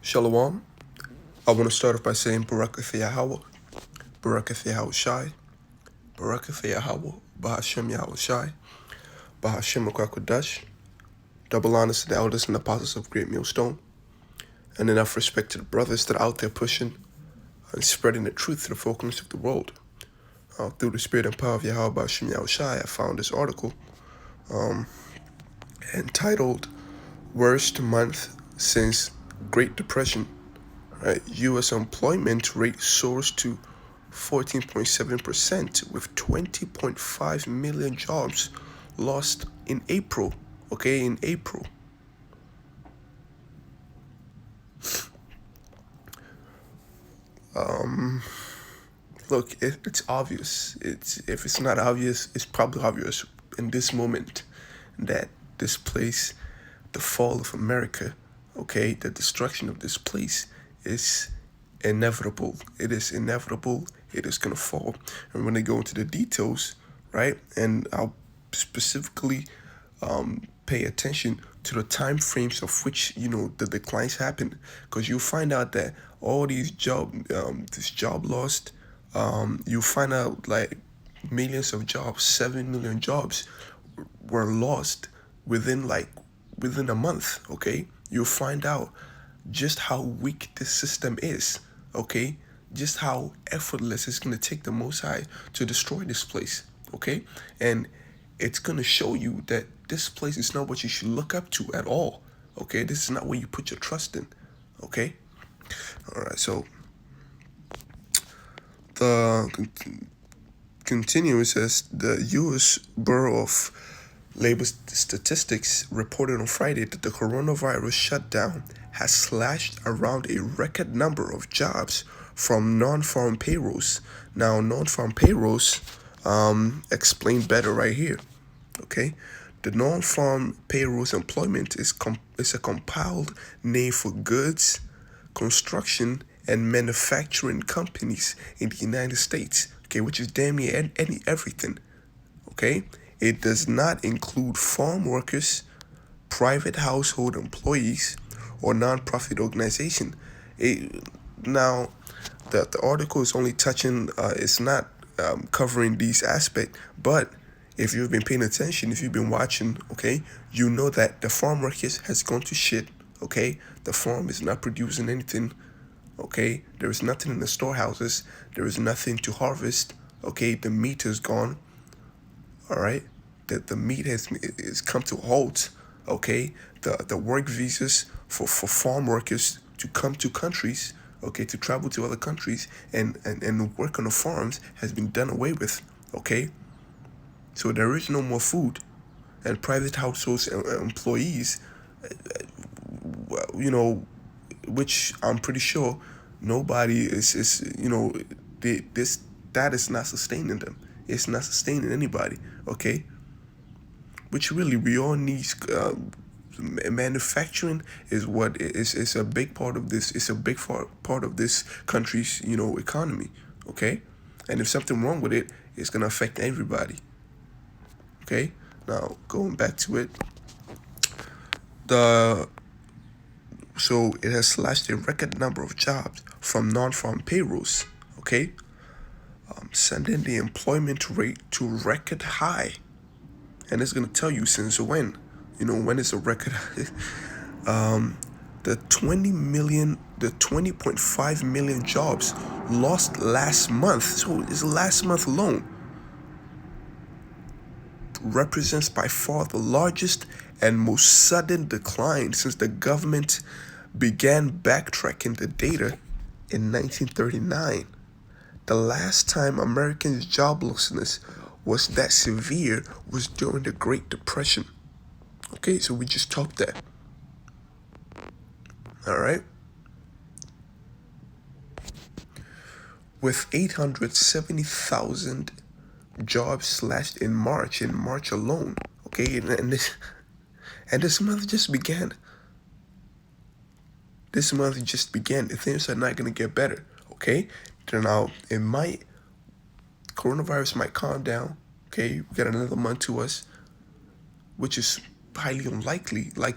Shalom. I want to start off by saying Barakah Yahweh, Barakah Yahweh Shai, Barakah Yahweh, Bahashem Yahweh Shai, Bahashem Akwakadash. Double honors to the elders and apostles of Great Millstone, and enough respect to the brothers that are out there pushing and spreading the truth to the four corners of the world. Through the spirit and power of Yahweh Bahashem Yahweh Shai, I found this article entitled Worst Month Since Great Depression. Right? U.S. employment rate soars to 14.7% with 20.5 million jobs lost in April. Okay, in April. Look, it's obvious. If it's not obvious, it's probably obvious in this moment that this place, the fall of America, okay, the destruction of this place is inevitable. It is inevitable. It is gonna fall. And when they go into the details, right, and I'll specifically pay attention to the time frames of which the declines happen, because you'll find out that all these this job lost, you find out like millions of jobs, 7 million jobs were lost within a month. Okay, you'll find out just how weak this system is. Okay, just how effortless it's gonna take the Most High to destroy this place. Okay, and it's gonna show you that this place is not what you should look up to at all. Okay, this is not where you put your trust in. Okay, all right. So the continues as the U.S. Bureau of Labor Statistics reported on Friday that the coronavirus shutdown has slashed around a record number of jobs from non-farm payrolls. Now, non-farm payrolls, explained better right here. Okay, the non-farm payrolls employment is a compiled name for goods, construction, and manufacturing companies in the United States. Okay, which is damn near everything. Okay, it does not include farm workers, private household employees, or nonprofit organization. Now, the article is only touching, it's not covering these aspects, but if you've been paying attention, if you've been watching, okay, you know that the farm market has gone to shit. Okay, the farm is not producing anything. Okay, there is nothing in the storehouses. There is nothing to harvest. Okay, the meat is gone. All right, the meat has come to a halt. Okay, the work visas for farm workers to come to countries, okay, to travel to other countries and work on the farms has been done away with. Okay, so there is no more food, and private households and employees, which I'm pretty sure nobody is that is not sustaining them. It's not sustaining anybody. Okay, which really we all need. Manufacturing is what is a big part of this. It's a big part of this country's economy. Okay, and if something wrong with it, it's gonna affect everybody. Okay, now going back to it, so it has slashed a record number of jobs from non-farm payrolls. Okay, sending the employment rate to record high, and it's gonna tell you since when. When is a record? The 20.5 million jobs lost last month. So it's last month alone. Represents by far the largest and most sudden decline since the government began backtracking the data in 1939. The last time Americans' joblessness was that severe was during the Great Depression. Okay, so we just talked that. All right. With 870,000 jobs slashed in March alone. Okay, and this month just began. This month just began. Things are not gonna get better. Okay, now coronavirus might calm down. Okay, we got another month to us, which is highly unlikely. Like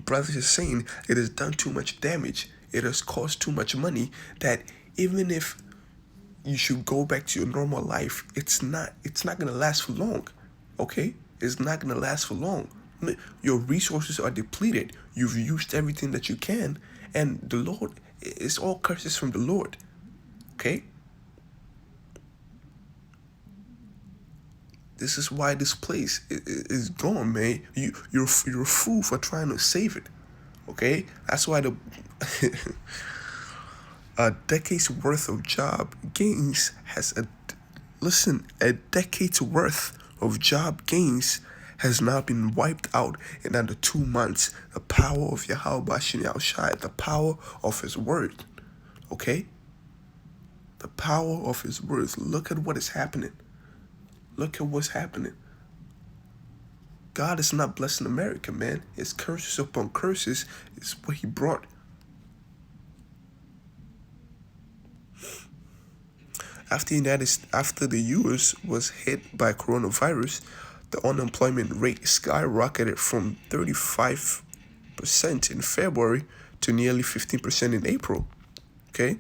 brothers are saying, it has done too much damage. It has caused too much money that even if you should go back to your normal life, it's not gonna last for long. Okay? It's not gonna last for long. Your resources are depleted. You've used everything that you can, and the Lord, it's all curses from the Lord. Okay? This is why this place is gone, man. You're a fool for trying to save it. Okay? That's why the a decade's worth of job gains has a decade's worth of job gains has now been wiped out in under 2 months. The power of Yahweh Bashim Yahushai, the power of his word. Okay? The power of his words. Look at what is happening. Look at what's happening. God is not blessing America, man. It's curses upon curses is what he brought. After the US was hit by coronavirus, the unemployment rate skyrocketed from 35% in February to nearly 15% in April. Okay?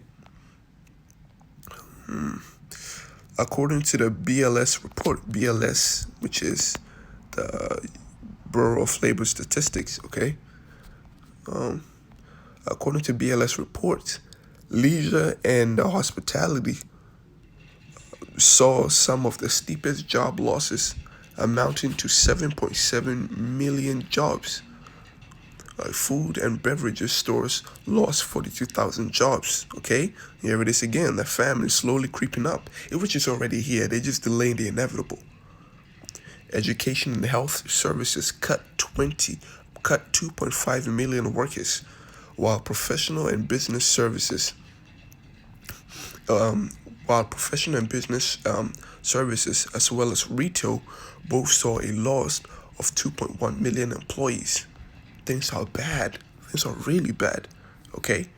According to the BLS report, BLS, which is the Bureau of Labor Statistics, okay? According to BLS reports, leisure and hospitality saw some of the steepest job losses, amounting to 7.7 million jobs. Food and beverages stores lost 42,000 jobs. Okay, here it is again. The famine is slowly creeping up, which is already here. They're just delaying the inevitable. Education and health services cut 2.5 million workers, while professional and business services services as well as retail both saw a loss of 2.1 million employees. Things are bad. Things are really bad. Okay?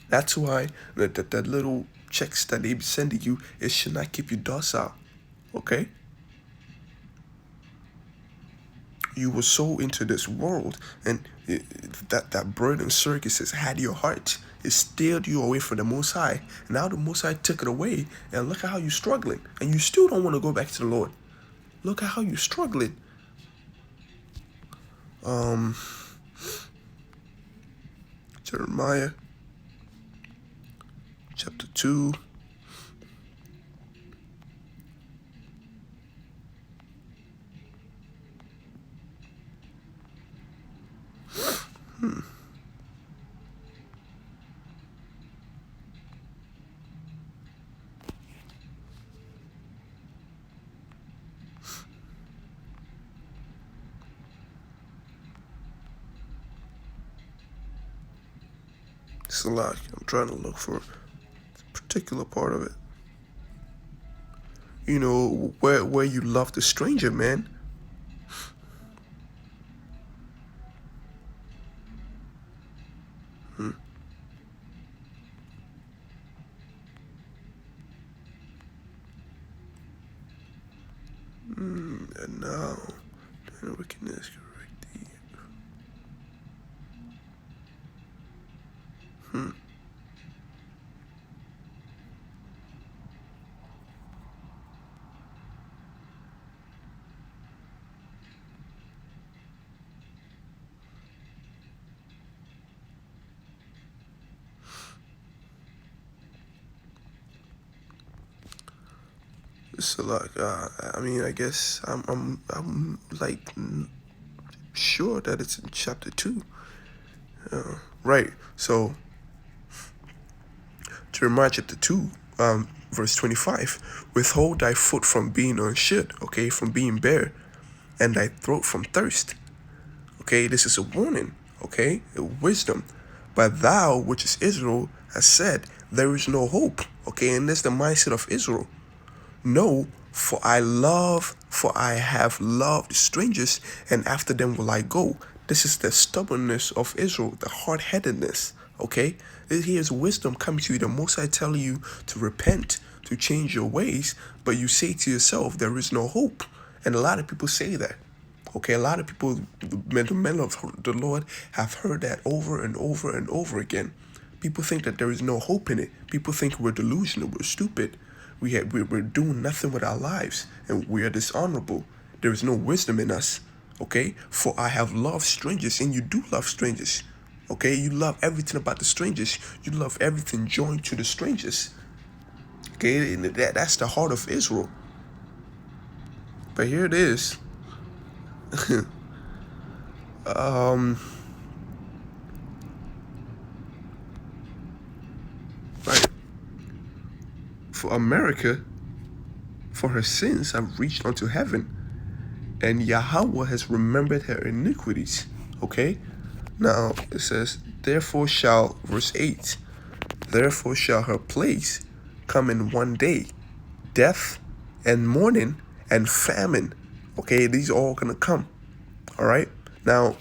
That's why that little checks that they be sending you, it should not keep you docile. Okay? You were so into this world, and that burden circuses had your heart. It steered you away from the Most High. Now the Most High took it away, and look at how you're struggling. And you still don't want to go back to the Lord. Look at how you're struggling. Jeremiah chapter 2. It's a lot. I'm trying to look for a particular part of it. You know, where you love the stranger, man. And now, the wickedness correct thee. So like, I mean, I guess I'm like sure that it's in chapter 2. Right. So Jeremiah chapter 2, verse 25, withhold thy foot from being unshod, okay, from being bare, and thy throat from thirst. Okay, this is a warning, okay, a wisdom. But thou, which is Israel, has said, there is no hope, okay, and that's the mindset of Israel. No, for I have loved strangers, and after them will I go. This is the stubbornness of Israel, the hard-headedness, okay? Here's wisdom coming to you. The Most High telling you to repent, to change your ways, but you say to yourself, there is no hope. And a lot of people say that, Okay, a lot of people, the men of the Lord, have heard that over and over and over again. People think that there is no hope in it. People think we're delusional, we're stupid. We're doing nothing with our lives, and we are dishonorable. There is no wisdom in us. Okay, for I have loved strangers, and you do love strangers. Okay, you love everything about the strangers. You love everything joined to the strangers. Okay, and that's the heart of Israel. But here it is. Right. For America, for her sins have reached unto heaven, and Yahweh has remembered her iniquities. Okay? Now it says, therefore shall, verse 8, therefore shall her plagues come in one day, death and mourning and famine. Okay, these are all gonna come. All right. Now,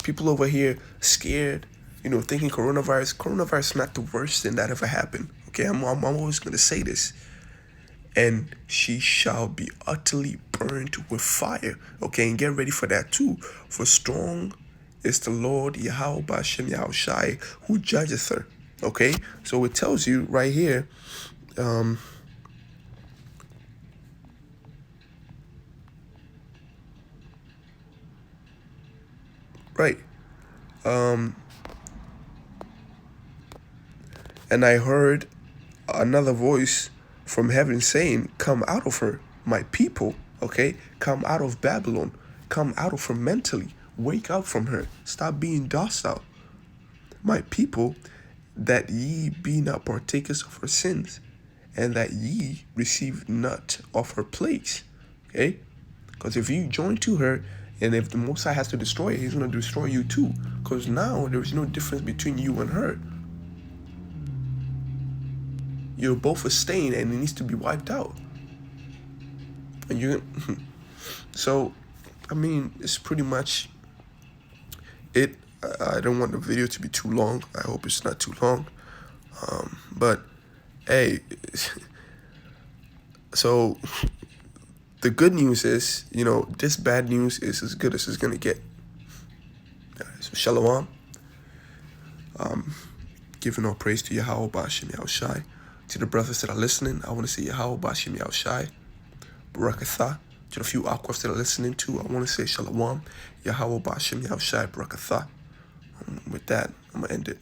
people over here scared, thinking coronavirus is not the worst thing that ever happened. Okay, I'm always gonna say this. And she shall be utterly burned with fire. Okay, and get ready for that too. For strong is the Lord Yahweh Bashem Yahushai who judgeth her. Okay, so it tells you right here, right. And I heard another voice from heaven saying, come out of her, my people. Okay, come out of Babylon, come out of her mentally, wake up from her, stop being docile, my people, that ye be not partakers of her sins, and that ye receive not of her plagues. Okay, because if you join to her, and if the Most High has to destroy her, he's going to destroy you too, because now there is no difference between you and her. You're both a stain, and it needs to be wiped out. And you're so, I mean, it's pretty much it. I don't want the video to be too long. I hope it's not too long. But hey, so the good news is, this bad news is as good as it's gonna get. So Shalom. Giving all praise to Yahweh Bashem Yahushai. To the brothers that are listening, I want to say Yahweh Bashem Yahushai. Barakatha. To the few aquas that are listening to, I want to say Shalom. Yahweh Bashem Yahushai Barakatha. With that, I'm going to end it.